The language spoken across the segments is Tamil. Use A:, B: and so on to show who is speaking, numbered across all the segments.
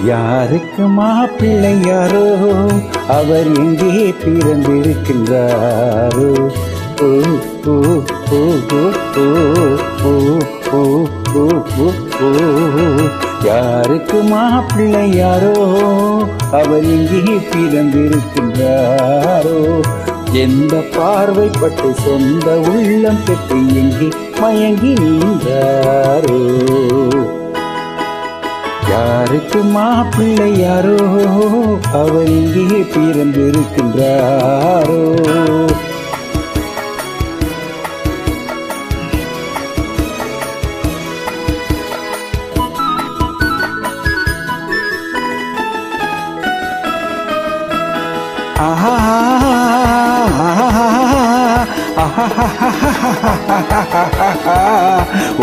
A: யாருக்கு மாப்பிள்ளை யாரோ, அவர் எங்கே பிறந்திருக்கின்றாரோ. ஓ ஓ ஓ ஓ ஓ ஓ ஓ ஓ. யாருக்கு மாப்பிள்ளை யாரோ, அவர் எங்கே பிறந்திருக்கின்றாரோ. எந்த பார்வைப்பட்டு சொந்த உள்ளம் பெற்று எங்கே மயங்கி நின்றாரோ. யாருக்கு மாப்பிள்ளை யாரோ, அவர் இங்கே பிறந்திருக்கின்றாரோ. ஆஹா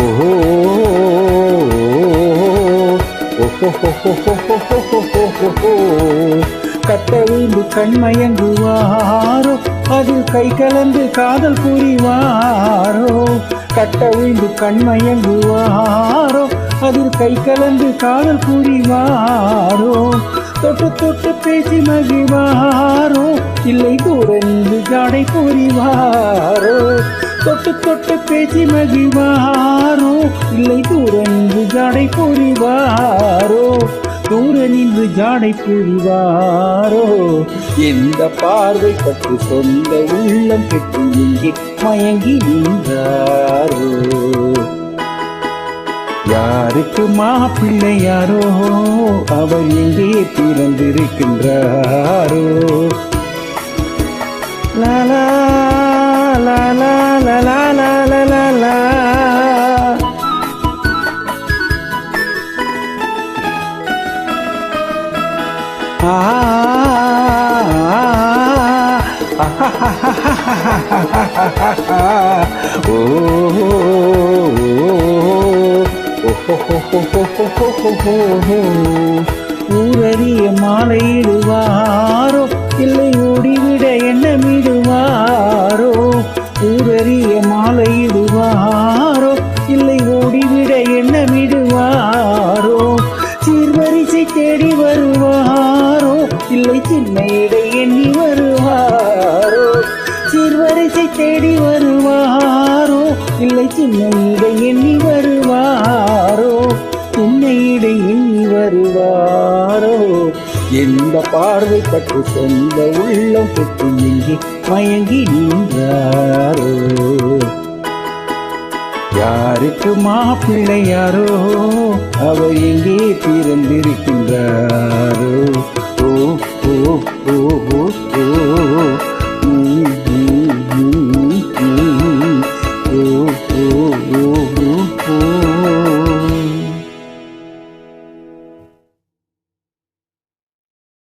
A: ஓஹோ கட்டவிந்து கண்மயங்குவாரோ, அதில் கை கலந்து காதல் புரிவாரோ. கட்டவிந்து கண்மயங்குவாரோ, அதில் கை கலந்து காதல் புரிவாரோ. தொட்டு தொட்டு பேசி மகிழ்வாரோ, இல்லை தூர நின்று ஜாடை புரிவாரோ. தொட்டு தொட்டு பேசி மகிழ்வாரோ, இல்லை தூர நின்று ஜாடை புரிவாரோ. தூர நின்று ஜாடை புரிவாரோ. எந்த பார்வை பட்டு சொந்த உள்ளம் பெற்று எங்கே மயங்கி நின்றாரோ. யாருக்கு மாப்பிள்ளை யாரோ, அவர் எங்கே பிறந்திருக்கின்றாரோ. லாலா லாலா லாலா லாலா லாலா. ஓ ஊரறிய மாலையிடுவாரோ, இல்லை ஓடிவிட எண்ணமிடுவாரோ. ஊரறிய மாலையிடுவாரோ, இல்லை ஓடிவிட எண்ணமிடுவாரோ. சீர்வரிசை தேடி வருவாரோ, இல்லை சின்ன இடை எண்ணி வருவாரோ. சீர்வரிசை தேடி வருவாரோ, இல்லை சின்ன இடை எண்ணி வருவாரோ. சின்ன இடை எண்ணி வருவாரோ. எந்த பார்வை பட்டு சொந்த உள்ளம் பெற்று எங்கே மயங்கி நின்றாரோ. யாருக்கு மாப்பிள்ளை யாரோ, அவர் எங்கே பிறந்திருக்கின்றாரோ. ஓ ஓ ஓ ஓ.